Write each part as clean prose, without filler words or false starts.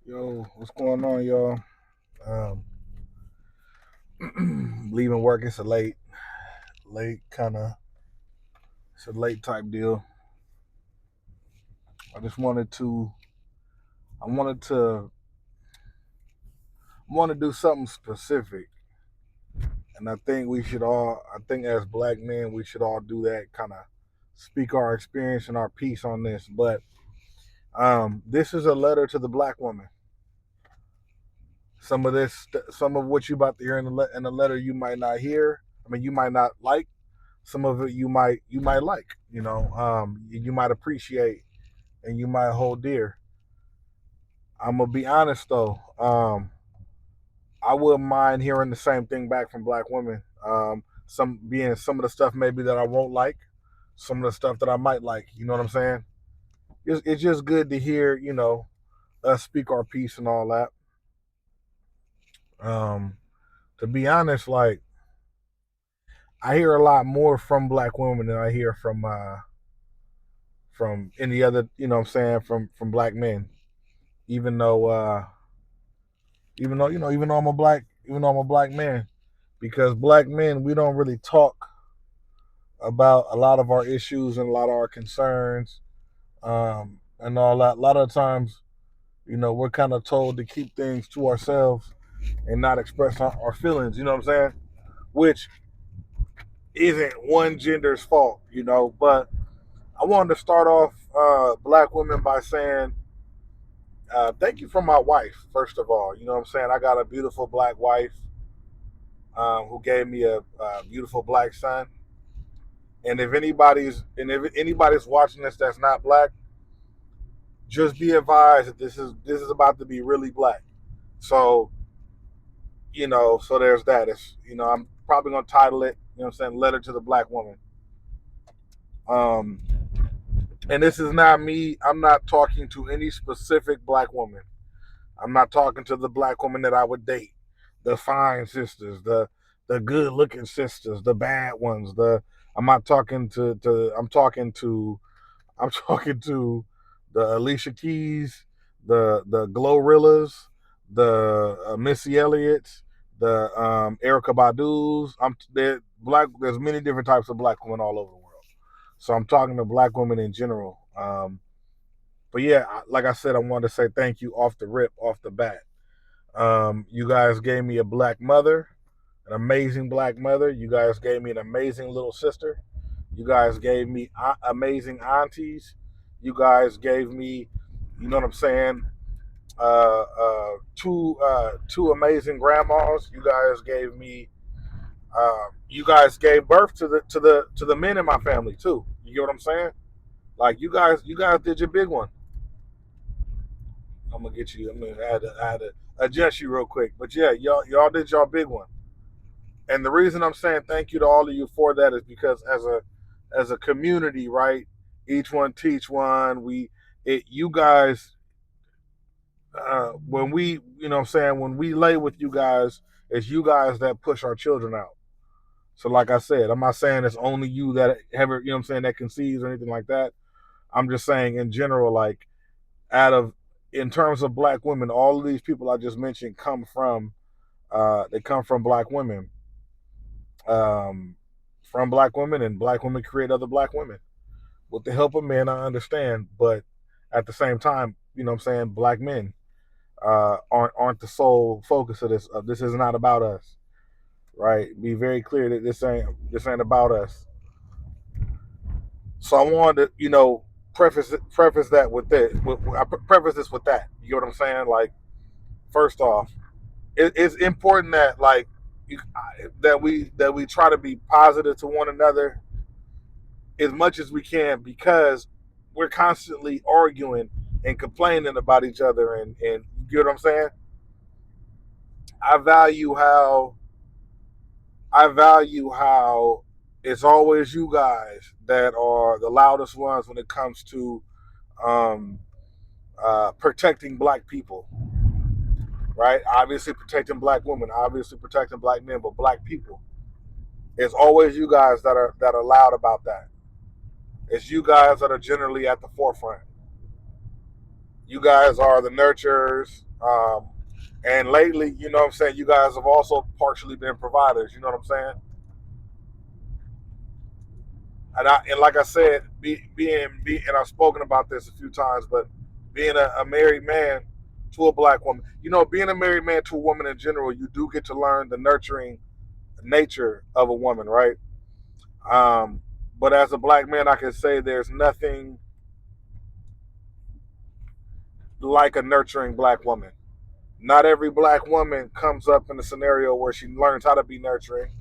Yo, what's going on, y'all? Um, leaving work. It's a late kind of. It's a late type deal. I just wanted to. I wanted to. Want to do something specific, and I think we should all. I think as black men, we should all do that. Kind of speak our experience and our piece on this. But this is a letter to the black woman. Some of what you about to hear in the letter, you might not hear. I mean, you might not like. Some of it you might like. You might appreciate and you might hold dear. I'm gonna be honest though. I wouldn't mind hearing the same thing back from black women. Some of the stuff maybe that I won't like, some of the stuff that I might like. You know what I'm saying? It's just good to hear. Us speak our piece and all that. Um, to be honest, like I hear a lot more from black women than I hear from any other. You know what I'm saying? From black men. Even though even though I'm a black man, because black men we don't really talk about a lot of our issues and a lot of our concerns, and all that. A lot of times, we're kind of told to keep things to ourselves and not express our feelings. You know what I'm saying? Which isn't one gender's fault, But I wanted to start off black women by saying thank you for my wife, first of all. You know what I'm saying? I got a beautiful black wife who gave me a beautiful black son. And if anybody's watching this that's not black, just be advised that this is about to be really black. So so there's that. I'm probably gonna title it, what I'm saying, letter to the black woman. Um, and this is not me. I'm not talking to any specific black woman. I'm not talking to the black woman that I would date, the fine sisters, the good looking sisters, the bad ones. I'm not talking to I'm talking to the Alicia Keys, the Glorillas, the Missy Elliott's, the Erica Badu's. There's many different types of black women all over the world. So I'm talking to black women in general. But yeah, like I said, I wanted to say thank you off the rip, off the bat. You guys gave me a black mother, an amazing black mother. You guys gave me an amazing little sister. You guys gave me amazing aunties. You guys gave me, you know what I'm saying, two amazing grandmas. You guys gave birth to the men in my family too. You get what I'm saying? Like you guys did your big one. I'm gonna get you. I'm gonna add to adjust you real quick. But yeah, y'all did y'all big one. And the reason I'm saying thank you to all of you for that is because as a community, right? Each one teach one. You guys, when we, what I'm saying, when we lay with you guys, it's you guys that push our children out. So like I said, I'm not saying it's only you that ever, what I'm saying, that conceives or anything like that. I'm just saying in general, like out of in terms of black women, all of these people I just mentioned they come um, from black women, and black women create other black women with the help of men. I understand, but at the same time, what I'm saying, black men aren't the sole focus of this. This is not about us, right? Be very clear that this ain't about us. So I wanted to, preface that with this. I preface this with that. You get what I'm saying? Like, first off, it's important that you, that we try to be positive to one another as much as we can, because we're constantly arguing and complaining about each other, and you get what I'm saying? I value how I value how it's always you guys that are the loudest ones when it comes to um, protecting black people, right? Obviously protecting black women, obviously protecting black men, but black people. It's always you guys that are loud about that. It's you guys that are generally at the forefront. You guys are the nurturers. Um, and lately, you know what I'm saying, you guys have also partially been providers. You know what I'm saying? And like I said, and I've spoken about this a few times, but being a married man to a black woman, you know, being a married man to a woman in general, you do get to learn the nurturing nature of a woman, right? Um, but as a black man, I can say there's nothing like a nurturing black woman. Not every black woman comes up in a scenario where she learns how to be nurturing,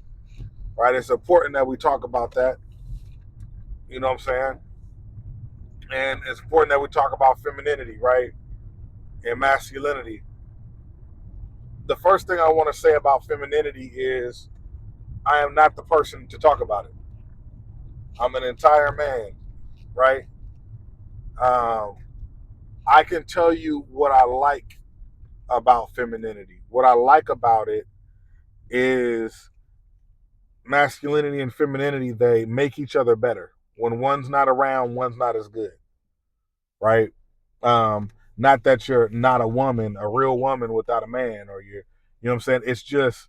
right? It's important that we talk about that. You know what I'm saying? And it's important that we talk about femininity, right? And masculinity. The first thing I want to say about femininity is I am not the person to talk about it. I'm an entire man, right? Um, I can tell you what I like about femininity. What I like about it is masculinity and femininity, they make each other better. When one's not around, one's not as good, right? Not that you're not a woman, a real woman without a man, or you're, you know what I'm saying? It's just,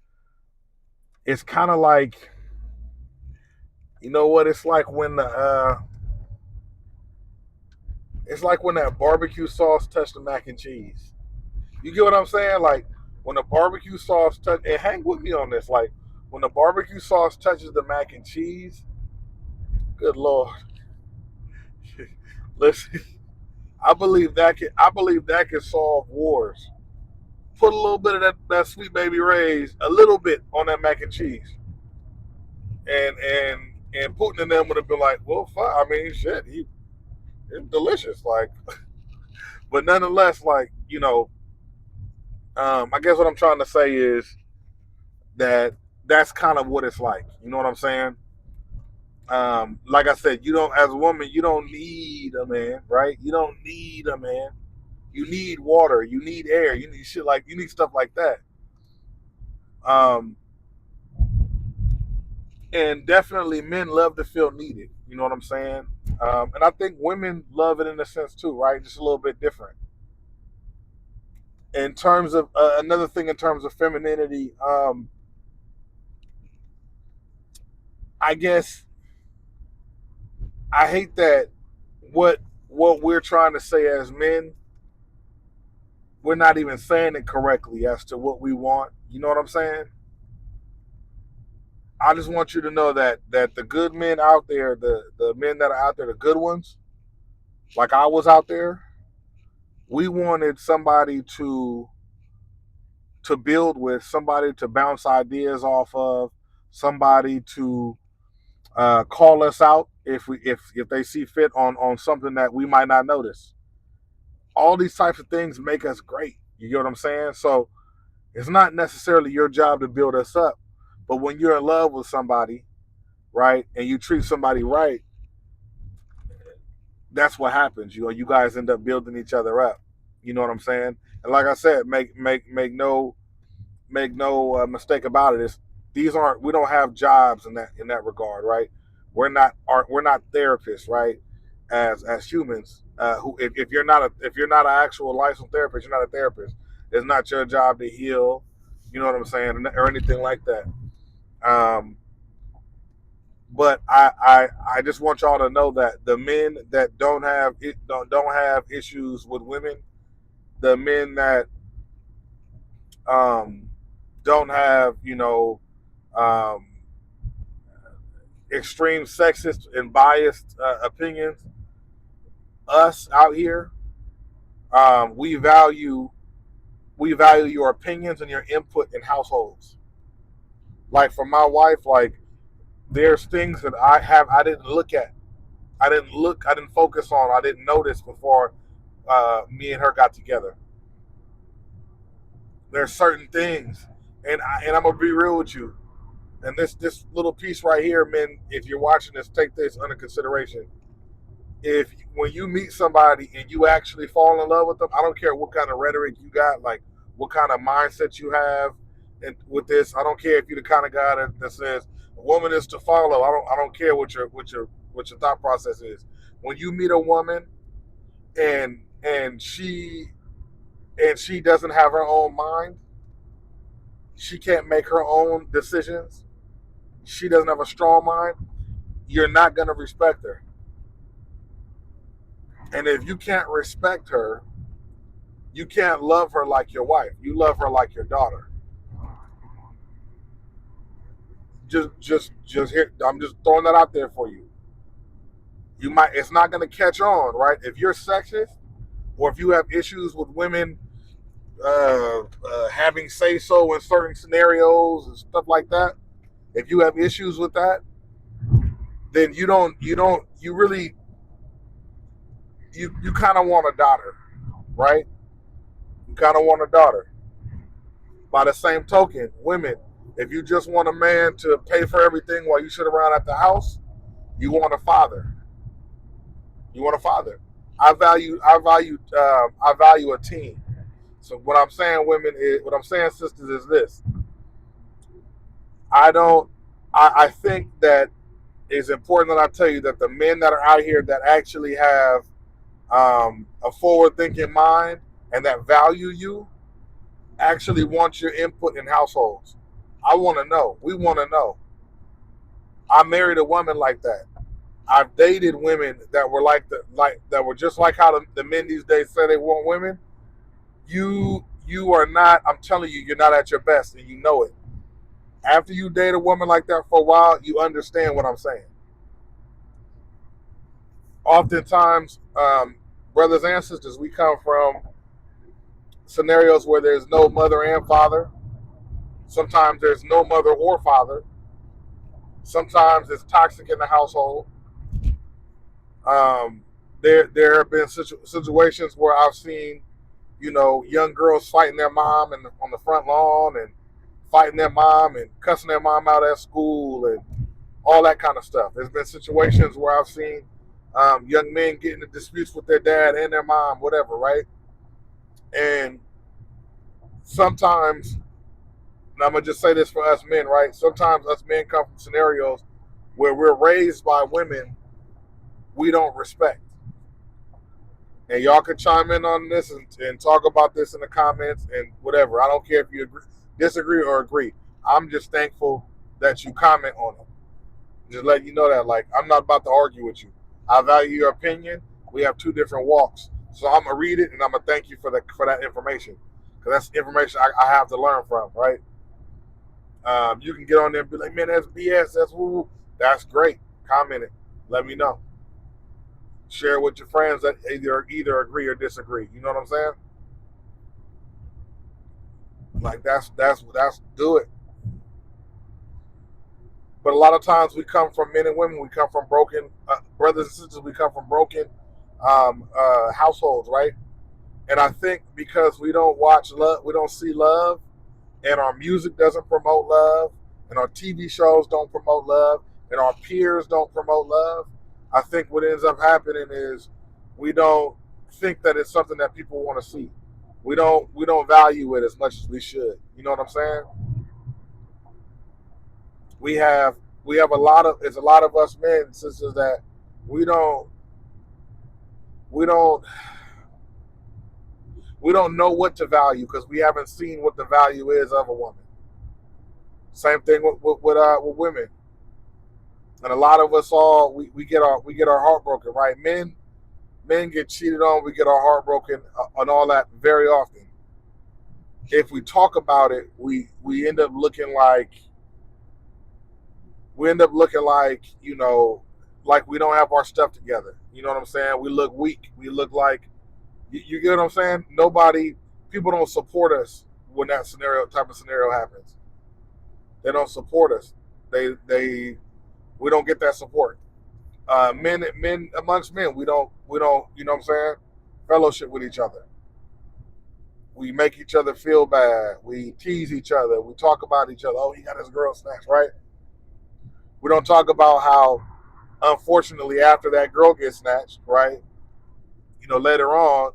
it's kind of like, you know what? It's like when that barbecue sauce touched the mac and cheese. You get what I'm saying? Like when the barbecue sauce touch, and hang with me on this. Like when the barbecue sauce touches the mac and cheese, good lord, listen. I believe that can solve wars. Put a little bit of that sweet baby Ray's, a little bit on that mac and cheese, and Putin and them would have been like, well, fine. I mean, shit, it's delicious. Like, but nonetheless, like I guess what I'm trying to say is that that's kind of what it's like. You know what I'm saying? Like I said, you don't, as a woman, you don't need a man, right? You don't need a man. You need water. You need air. You need shit like, you need stuff like that. Um, and definitely men love to feel needed. You know what I'm saying? And I think women love it in a sense too, right? Just a little bit different. In terms of another thing, in terms of femininity, I guess I hate that what what we're trying to say as men, we're not even saying it correctly as to what we want. You know what I'm saying? I just want you to know that the good men out there, the men that are out there, the good ones, like I was out there, we wanted somebody to build with, somebody to bounce ideas off of, somebody to call us out if they see fit on something that we might not notice. All these types of things make us great. You get what I'm saying? So it's not necessarily your job to build us up, but when you're in love with somebody, right, and you treat somebody right, that's what happens. You know, you guys end up building each other up. You know what I'm saying? And like I said, make no mistake about it. These aren't, we don't have jobs in that regard, right? We're not therapists, right? As humans, who if you're not an actual licensed therapist, you're not a therapist. It's not your job to heal. You know what I'm saying, or anything like that. Um, but I just want y'all to know that the men that don't have issues with women, the men that um, don't have um, extreme sexist and biased opinions, us out here, we value your opinions and your input in households. Like for my wife, like there's things that I didn't look at, I didn't focus on, I didn't notice before me and her got together. There's certain things, and I'm gonna be real with you. And this little piece right here, men, if you're watching this, take this under consideration. If when you meet somebody and you actually fall in love with them, I don't care what kind of rhetoric you got, like what kind of mindset you have, and with this, I don't care if you're the kind of guy that says a woman is to follow. I don't care what your thought process is. When you meet a woman and and she doesn't have her own mind, she can't make her own decisions, she doesn't have a strong mind, you're not going to respect her. And if you can't respect her, you can't love her like your wife. You love her like your daughter. Just here. I'm just throwing that out there for you. You might. It's not going to catch on, right? If you're sexist, or if you have issues with women having say so in certain scenarios and stuff like that, if you have issues with that, then you really you kind of want a daughter, right? You kind of want a daughter. By the same token, women, if you just want a man to pay for everything while you sit around at the house, you want a father. You want a father. I value a team. So what I'm saying, women, is what I'm saying, sisters, is this. I don't. I think that it's important that I tell you that the men that are out here that actually have a forward-thinking mind and that value you actually want your input in households. I want to know. We want to know. I married a woman like that. I've dated women that were like that were just like how the men these days say they want women. You are not. I'm telling you, you're not at your best, and you know it. After you date a woman like that for a while, you understand what I'm saying. Oftentimes, brothers and sisters, we come from scenarios where there's no mother and father. Sometimes there's no mother or father. Sometimes it's toxic in the household. Um, there have been situations where I've seen, young girls fighting their mom on the front lawn and fighting their mom and cussing their mom out at school and all that kind of stuff. There's been situations where I've seen young men get into disputes with their dad and their mom, whatever, right? And sometimes, and I'm gonna just say this for us men, right? Sometimes us men come from scenarios where we're raised by women we don't respect. And y'all can chime in on this and talk about this in the comments and whatever. I don't care if you disagree or agree. I'm just thankful that you comment on it. Just let you know that, like, I'm not about to argue with you. I value your opinion. We have two different walks, so I'm gonna read it and I'm gonna thank you for that information, because that's information I have to learn from, right? You can get on there and be like, man, that's BS. That's woo. That's great. Comment it. Let me know. Share it with your friends that either agree or disagree. You know what I'm saying? Like that's do it. But a lot of times we come from men and women. We come from broken brothers and sisters. We come from broken households, right? And I think because we don't watch love, we don't see love, and our music doesn't promote love, and our TV shows don't promote love, and our peers don't promote love, I think what ends up happening is we don't think that it's something that people want to see. We don't value it as much as we should. You know what I'm saying? We have we have a lot of it's a lot of us men and sisters that we don't we don't we don't know what to value because we haven't seen what the value is of a woman. Same thing with women. And a lot of us all we get our heart broken, right? Men get cheated on, we get our heart broken on all that very often. If we talk about it, we end up looking like like we don't have our stuff together. You know what I'm saying? We look weak. We look like you get what I'm saying? People don't support us when that type of scenario happens. They don't support us. They we don't get that support. Men amongst men, we don't you know what I'm saying? Fellowship with each other. We make each other feel bad. We tease each other. We talk about each other. Oh, he got his girl snatched, right? We don't talk about how, unfortunately, after that girl gets snatched, right? Later on,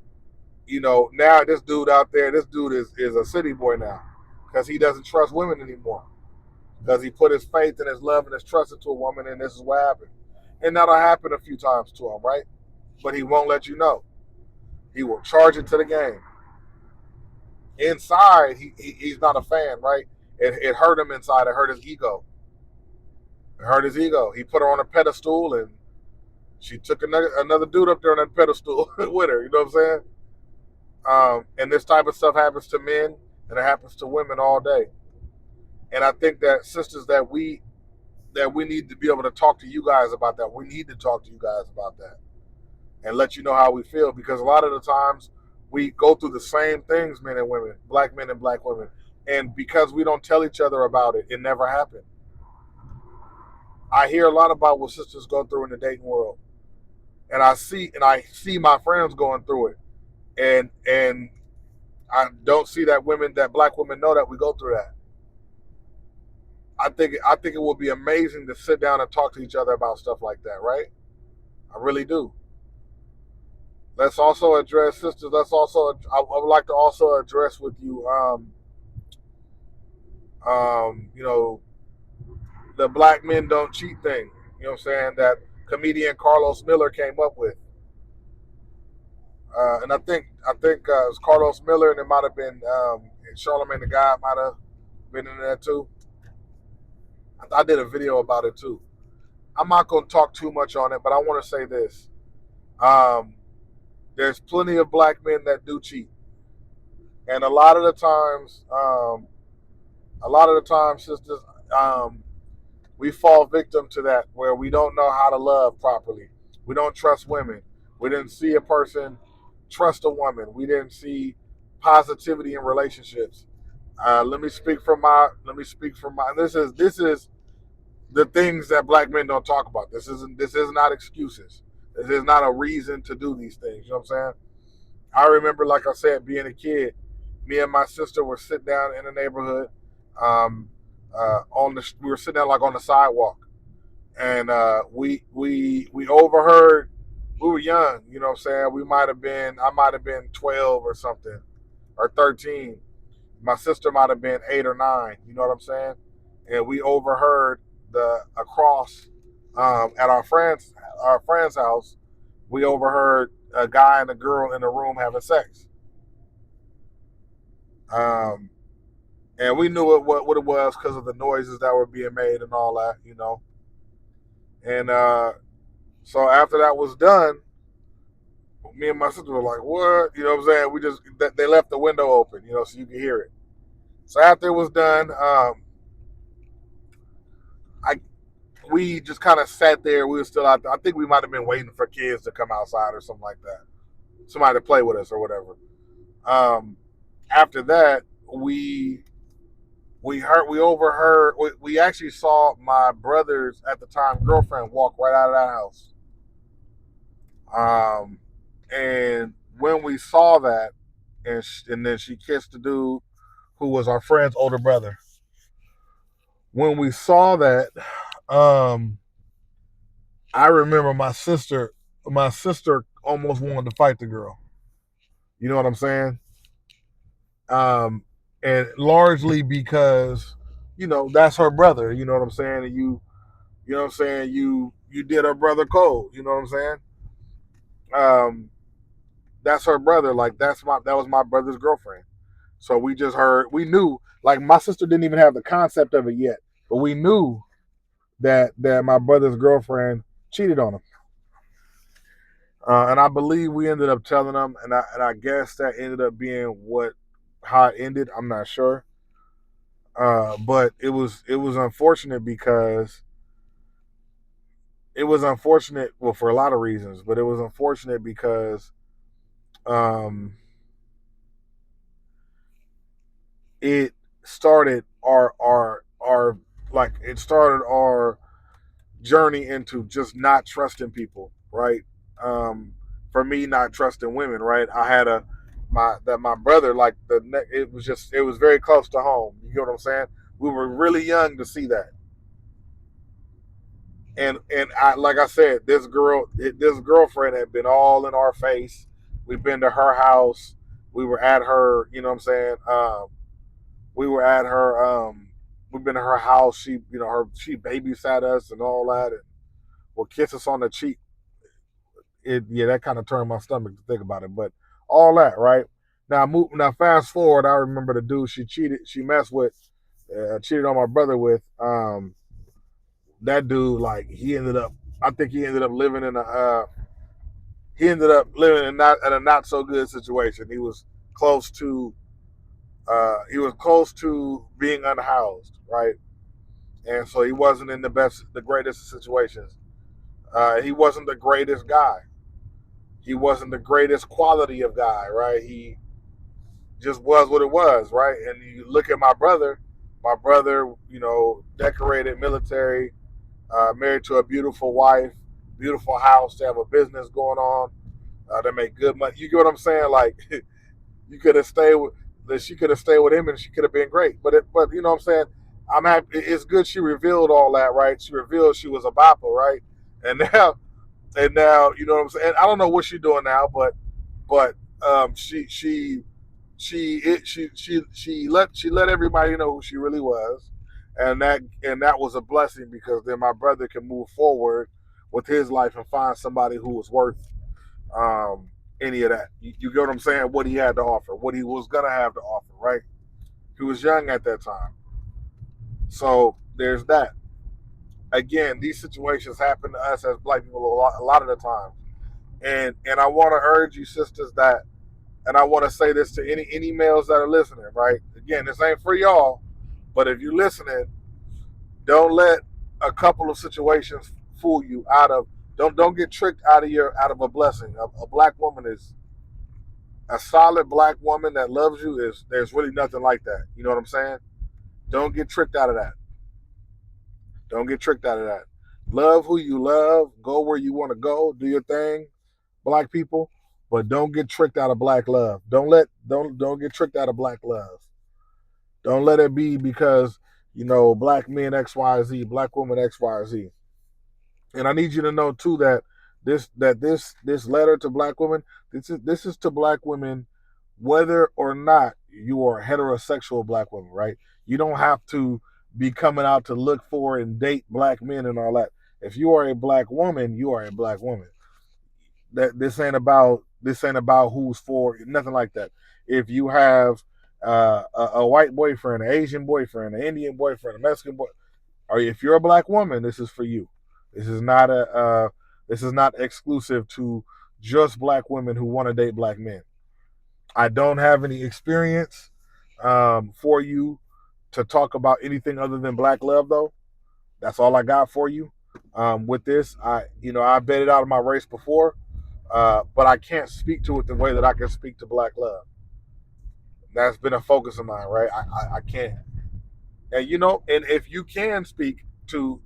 now this dude is a city boy now because he doesn't trust women anymore because he put his faith and his love and his trust into a woman, and this is what happened. And that'll happen a few times to him, right? But he won't let you know. He will charge it to the game. inside he's not a fan, right? It hurt him inside. It hurt his ego. It hurt his ego. He put her on a pedestal, and she took another dude up there on that pedestal with her. You know what I'm saying? And this type of stuff happens to men, and it happens to women all day. And I think that sisters, that we need to be able to talk to you guys about that. We need to talk to you guys about that and let you know how we feel, because a lot of the times we go through the same things, men and women, black men and black women, and because we don't tell each other about it, it never happened. I hear a lot about what sisters go through in the dating world, and I see my friends going through it, and I don't see that black women know that we go through that. I think it would be amazing to sit down and talk to each other about stuff like that, right? I really do. Let's also address, sisters. I would like to also address with you, you know, the black men don't cheat thing. You know what I'm saying? That comedian Carlos Miller came up with, and I think it was Carlos Miller, and it might have been Charlamagne the God might have been in there too. I did a video about it too. I'm not going to talk too much on it, but I want to say this: um, there's plenty of black men that do cheat, and a lot of the times, sisters, um, we fall victim to that, where we don't know how to love properly. We don't trust women. We didn't see a person trust a woman. We didn't see positivity in relationships. Let me speak from my. This is the things that black men don't talk about. This is not excuses. This is not a reason to do these things. You know what I'm saying? I remember, like I said, being a kid, me and my sister were sitting down in the neighborhood. Um, we were sitting down like on the sidewalk, and we overheard. We were young, you know what I'm saying. I might have been 12 or something, or 13. My sister might have been 8 or 9. You know what I'm saying? And we overheard the across at our friend's house. We overheard a guy and a girl in the room having sex. Um, and we knew what it was because of the noises that were being made and all that, you know. And so after that was done, me and my sister were like, "What?" You know what I'm saying? They left the window open, you know, so you could hear it. So after it was done, I we just kind of sat there. We were still out there. I think we might have been waiting for kids to come outside or something like that, somebody to play with us or whatever. Um, After that, we overheard. We actually saw my brother's at the time girlfriend walk right out of that house. Um, and when we saw that, and then she kissed the dude who was our friend's older brother. When we saw that, um, I remember my sister almost wanted to fight the girl. You know what I'm saying? Um, and largely because, that's her brother. You know what I'm saying? And you know what I'm saying? You did her brother cold. You know what I'm saying? Um, that's her brother. Like that was my brother's girlfriend. So we knew. Like my sister didn't even have the concept of it yet, but we knew that my brother's girlfriend cheated on him. And I believe we ended up telling them, and I guess that ended up being how it ended. I'm not sure, but it was unfortunate because it was unfortunate. Well, for a lot of reasons, but it was unfortunate because um, it started our like it started our journey into just not trusting people, right? Um, for me, not trusting women, right? I had my brother, like it was very close to home. You get what I'm saying? We were really young to see that, and I like I said, this girlfriend had been all in our face. We've been to her house. We were at her, you know what I'm saying? We were at her. We've been to her house. She babysat us and all that, and will kiss us on the cheek. Yeah, that kind of turned my stomach to think about it. But all that, right? Now fast forward, I remember the dude she messed with, cheated on my brother with. That dude, like he ended up, I think he ended up living in a not so good situation. Close to, he was close to being unhoused, right? And so he wasn't in the greatest of situations. He wasn't the greatest guy. He wasn't the greatest quality of guy, right? He just was what it was, right? And you look at my brother, decorated military, married to a beautiful wife, beautiful house, they have a business going on, they make good money. You get what I'm saying? Like you could have stayed with, she could have stayed with him, and she could have been great. But you know what I'm saying? I'm happy. It's good she revealed all that, right? She revealed she was a bopper, right? And now, you know what I'm saying? I don't know what she's doing now, but she let everybody know who she really was, and that was a blessing, because then my brother can move forward with his life and find somebody who was worth um, any of that. You get what I'm saying? What he had to offer, what he was gonna have to offer, right? He was young at that time, so there's that. Again, these situations happen to us as black people a lot of the time, and I want to urge you, sisters, that, and I want to say this to any males that are listening, right? Again, this ain't for y'all, but if you're listening, don't let a couple of situations fool you out of. Don't get tricked out of a blessing. A black woman is a solid black woman that loves you. Is There's really nothing like that. You know what I'm saying? Don't get tricked out of that. Don't get tricked out of that. Love who you love. Go where you want to go. Do your thing, black people. But don't get tricked out of black love. Don't get tricked out of black love. Don't let it be because black men XYZ, black woman XYZ. And I need you to know too that this letter to black women, this is to black women, whether or not you are a heterosexual black woman, right? You don't have to be coming out to look for and date black men and all that. If you are a black woman, you are a black woman. That this ain't about who's for, nothing like that. If you have a white boyfriend, an Asian boyfriend, an Indian boyfriend, a Mexican boy, or if you're a black woman, this is for you. This is not exclusive to just black women who want to date black men. I don't have any experience for you to talk about anything other than black love, though. That's all I got for you. With this, I bet it out of my race before, but I can't speak to it the way that I can speak to black love. That's been a focus of mine, right? I can't. And if you can speak to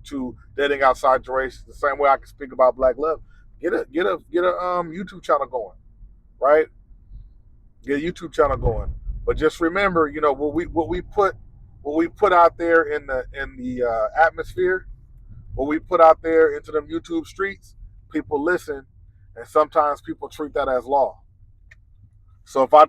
dating outside your race the same way I can speak about black love, get a YouTube channel going, right? Get a YouTube channel going. But just remember, what we put out there in the atmosphere, what we put out there into them YouTube streets, people listen, and sometimes people treat that as law. So if I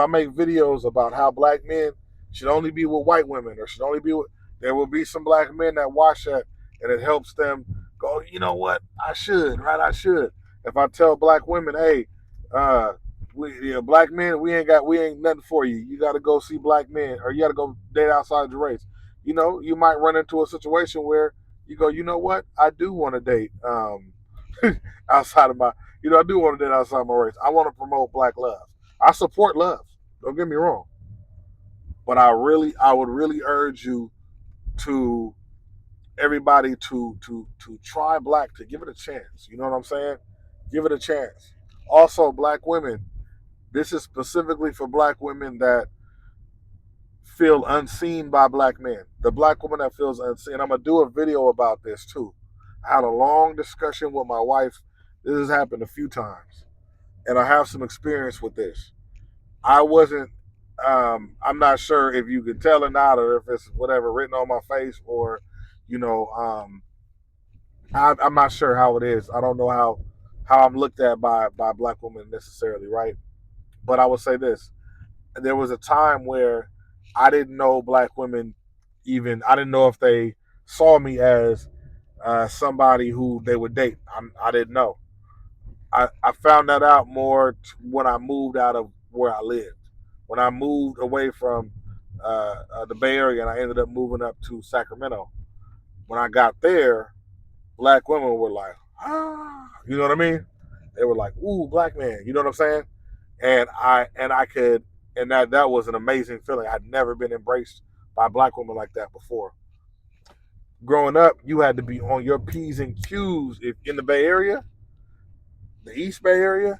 make videos about how black men should only be with white women, or should only be with, there will be some black men that watch that, and it helps them go, you know what, I should, right? I should. If I tell black women, hey, black men, we ain't nothing for you. You got to go see black men, or you got to go date outside your race. You might run into a situation where you go, you know what, I do want to date outside of my, I do want to date outside my race. I want to promote black love. I support love. Don't get me wrong, but I would really urge you to everybody to try black, to give it a chance. You know what I'm saying? Give it a chance. Also, black women. This is specifically for black women that feel unseen by black men. The black woman that feels unseen. I'm gonna do a video about this too. I had a long discussion with my wife. This has happened a few times, and I have some experience with this. I wasn't. I'm not sure if you can tell or not, or if it's whatever written on my face, or you know, I'm not sure how it is. I don't know how I'm looked at by black women necessarily, right? But I will say this: there was a time where I didn't know black women. Even I didn't know if they saw me as somebody who they would date. I didn't know. I found that out more when I moved out of where I lived. when I moved away from the Bay Area and I ended up moving up to Sacramento. When I got there, black women were like, ah, you know what I mean? They were like, ooh, black man, you know what I'm saying? And I could, and that was an amazing feeling. I'd never been embraced by black women like that before. Growing up, you had to be on your P's and Q's if in the Bay Area, the East Bay Area,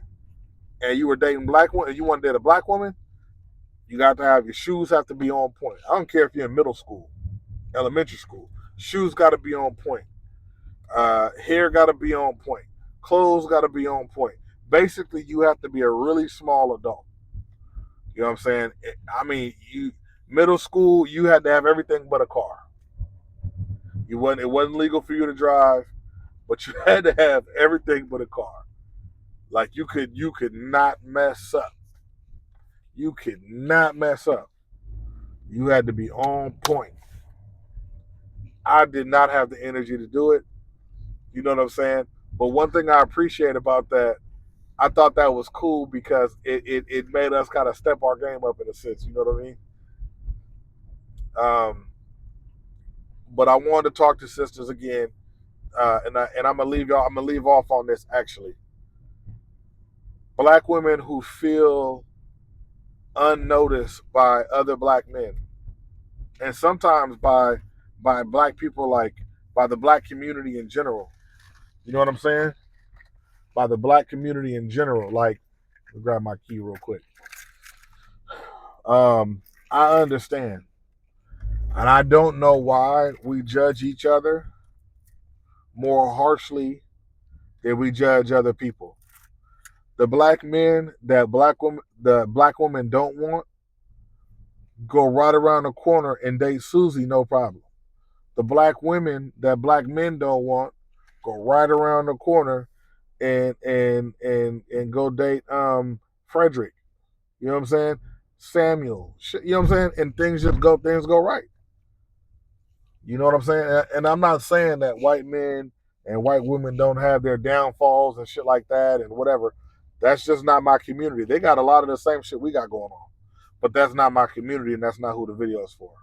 and you were dating black women, you want to date a black woman, you got to have your shoes have to be on point. I don't care if you're in middle school, elementary school. Shoes got to be on point. Hair got to be on point. Clothes got to be on point. Basically, you have to be a really small adult. You know what I'm saying? I mean, you middle school, you had to have everything but a car. It wasn't legal for you to drive, but you had to have everything but a car. Like you could not mess up. You could not mess up. You had to be on point. I did not have the energy to do it. You know what I'm saying? But one thing I appreciate about that, I thought that was cool because it made us kind of step our game up in a sense. You know what I mean? Um, but I wanted to talk to sisters again, and I'm gonna leave y'all. I'm gonna leave off on this actually. Black women who feel unnoticed by other black men, and sometimes by black people, like by the black community in general. You know what I'm saying? By the black community in general. Like, let me grab my key real quick. I understand, and I don't know why we judge each other more harshly than we judge other people. The black men that the black women don't want, go right around the corner and date Susie, no problem. The black women that black men don't want, go right around the corner and go date Frederick. You know what I'm saying? Samuel. You know what I'm saying? And things go right. You know what I'm saying? And I'm not saying that white men and white women don't have their downfalls and shit like that and whatever. That's just not my community. They got a lot of the same shit we got going on. But that's not my community and that's not who the video is for.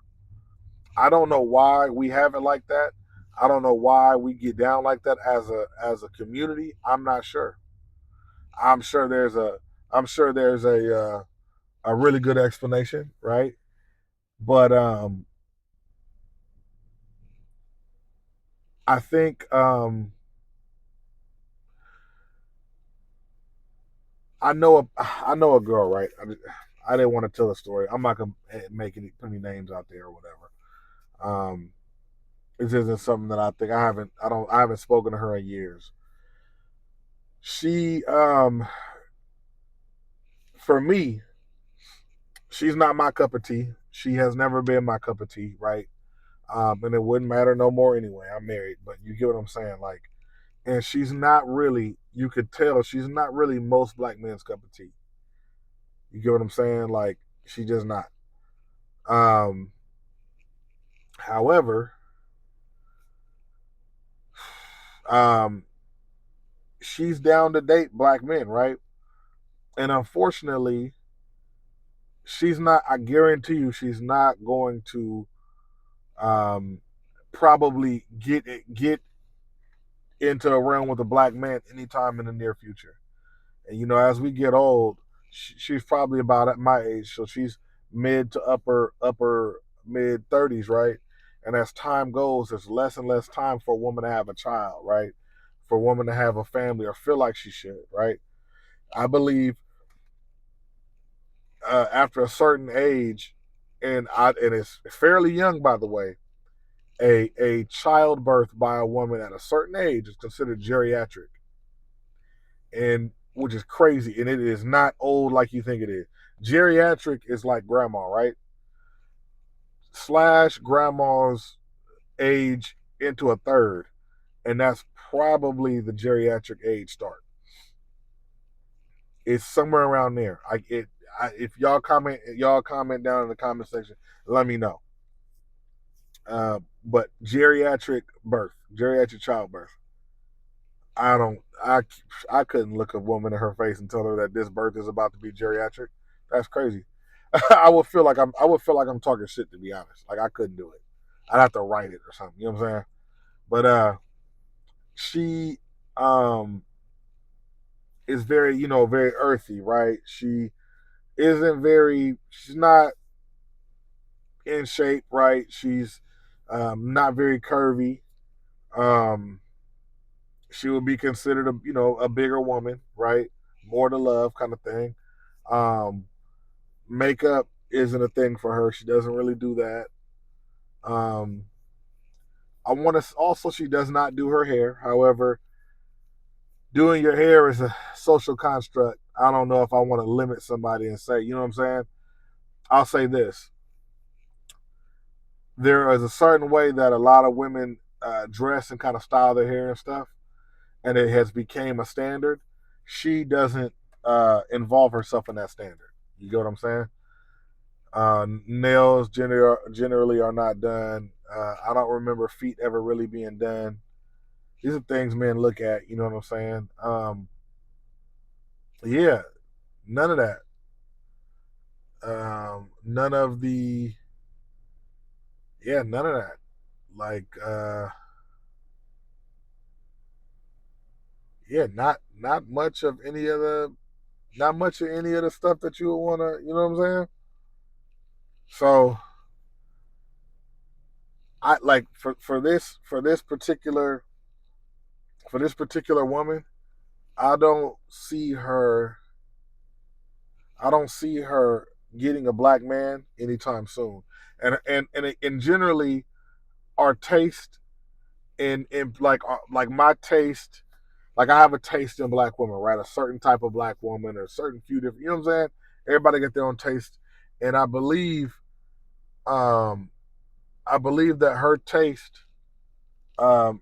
I don't know why we have it like that. I don't know why we get down like that as a community. I'm not sure. I'm sure there's a I'm sure there's a really good explanation, right? But I think I know a girl, right? I didn't want to tell a story. I'm not gonna make any put any names out there or whatever. Um, this isn't something that I haven't spoken to her in years. She for me, she's not my cup of tea. She has never been my cup of tea, right? And it wouldn't matter no more anyway. I'm married, but you get what I'm saying, like. And she's not really. You could tell she's not really most black men's cup of tea. You get what I'm saying? Like she just not. Um, however, um, she's down to date black men, right? And unfortunately, she's not. I guarantee you, she's not going to um, probably get into a realm with a black man anytime in the near future. And as we get old, she's probably about at my age, so she's mid to upper mid 30s, right? And as time goes, there's less and less time for a woman to have a child, right? For a woman to have a family or feel like she should, right? I believe after a certain age, and it's fairly young, by the way, a childbirth by a woman at a certain age is considered geriatric, and which is crazy, and it is not old like you think it is. Geriatric is like grandma, right? Slash grandma's age into a third, and that's probably the geriatric age start. It's somewhere around there. If y'all comment down in the comment section, let me know. But geriatric childbirth. I don't. I couldn't look a woman in her face and tell her that this birth is about to be geriatric. That's crazy. I would feel like I'm talking shit, to be honest. Like I couldn't do it. I'd have to write it or something. You know what I'm saying? But she um is very, very earthy, right? She's not in shape, right? She's not very curvy. Um, she would be considered a bigger woman, right? More to love kind of thing. Um, Makeup isn't a thing for her. She doesn't really do that. Um, I want to also, she does not do her hair. However, doing your hair is a social construct. I don't know if I want to limit somebody and say, you know what I'm saying? I'll say this: there is a certain way that a lot of women dress and kind of style their hair and stuff, and it has become a standard. She doesn't involve herself in that standard. You get what I'm saying? Nails generally are not done. I don't remember feet ever really being done. These are things men look at. You know what I'm saying? Yeah, none of that. None of the Yeah, none of that. Like yeah, not much of any of the not much of any of the stuff that you would wanna, you know what I'm saying? So I like for this particular woman, I don't see her I don't see her getting a black man anytime soon. And generally our taste in like my taste, like I have a taste in black women, right? A certain type of black woman or a certain few different, you know what I'm saying? Everybody get their own taste. And um I believe that her taste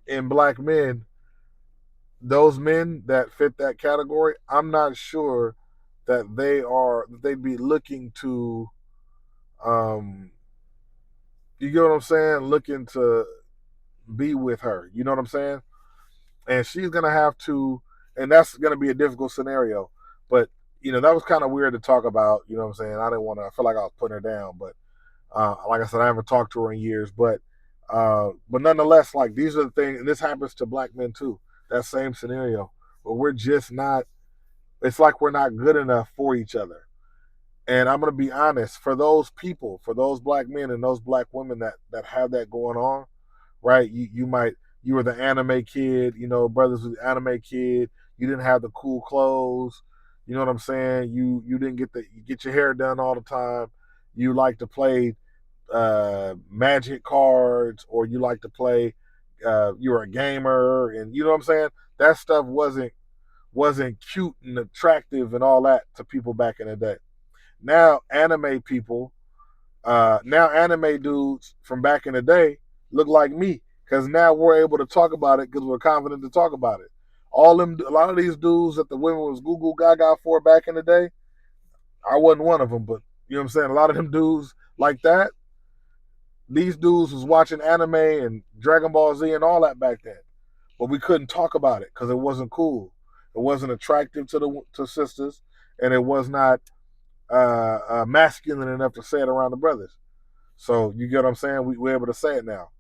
in black men, those men that fit that category, I'm not sure that they'd be looking to um you get what I'm saying? Looking to be with her. You know what I'm saying? And she's gonna have to, and that's gonna be a difficult scenario. But that was kind of weird to talk about. You know what I'm saying? I didn't want to. I feel like I was putting her down, but like I said, I haven't talked to her in years. But nonetheless, like these are the things, and this happens to black men too. That same scenario, but we're just not. It's like we're not good enough for each other. And I'm gonna be honest, for those people, for those black men and those black women that have that going on, right? You were the anime kid, brothers with the anime kid. You didn't have the cool clothes. You know what I'm saying? You didn't get your hair done all the time. You like to play magic cards, or you like to play. You were a gamer, and you know what I'm saying. That stuff wasn't cute and attractive and all that to people back in the day. Now anime people, now anime dudes from back in the day look like me, because now we're able to talk about it because we're confident to talk about it. A lot of these dudes that the women was Goo Goo Gaga for back in the day, I wasn't one of them, but you know what I'm saying. A lot of them dudes like that, these dudes was watching anime and Dragon Ball Z and all that back then, but we couldn't talk about it because it wasn't cool. It wasn't attractive to sisters, and it was not masculine enough to say it around the brothers. So you get what I'm saying? We're able to say it now.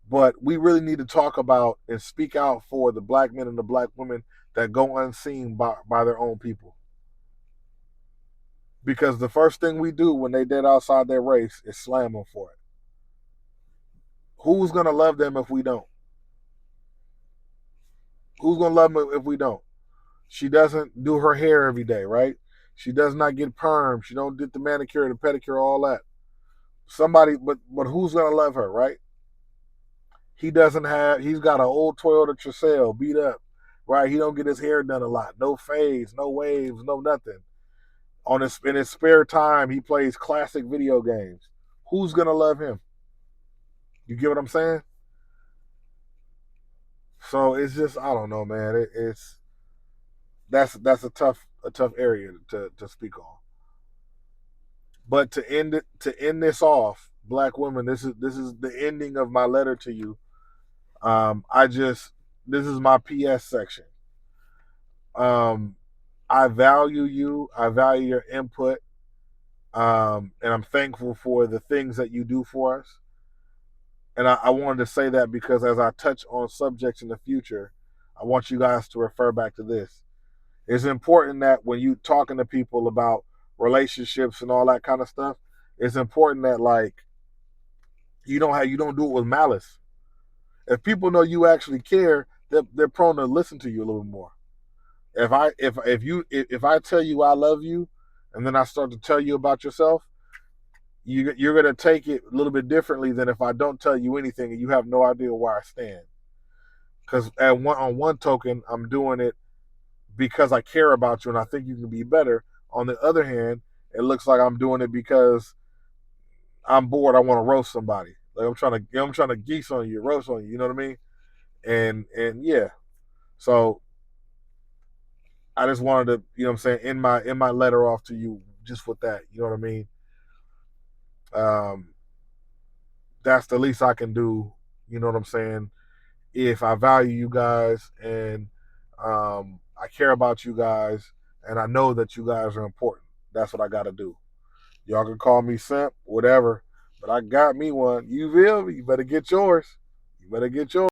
But we really need to talk about and speak out for the black men and the black women that go unseen by their own people. Because the first thing we do when they dead outside their race is slam them for it. Who's going to love them if we don't? Who's going to love them if we don't? She doesn't do her hair every day, right? She does not get perm. She don't get the manicure, the pedicure, all that. But who's going to love her, right? He's got an old Toyota Tercel beat up, right? He don't get his hair done a lot. No fades, no waves, no nothing. In his spare time, he plays classic video games. Who's gonna love him? You get what I'm saying? So it's just, I don't know, man. It's that's a tough area to speak on. But to end this off, black women, this is the ending of my letter to you. I just This is my PS section. Um, I value you. I value your input. And I'm thankful for the things that you do for us. And I wanted to say that because as I touch on subjects in the future, I want you guys to refer back to this. It's important that when you talking to people about relationships and all that kind of stuff, it's important that like you don't do it with malice. If people know you actually care, they're prone to listen to you a little bit more. If I tell you I love you, and then I start to tell you about yourself, you're gonna take it a little bit differently than if I don't tell you anything and you have no idea where I stand. Because on one token, I'm doing it because I care about you and I think you can be better. On the other hand, it looks like I'm doing it because I'm bored. I want to roast somebody. Like I'm trying to geese on you, roast on you. You know what I mean? And yeah. So I just wanted to, you know what I'm saying, in my letter off to you just with that. You know what I mean? Um, that's the least I can do. You know what I'm saying? If I value you guys and I care about you guys and I know that you guys are important. That's what I got to do. Y'all can call me simp, whatever, but I got me one. You feel me? You better get yours. You better get yours.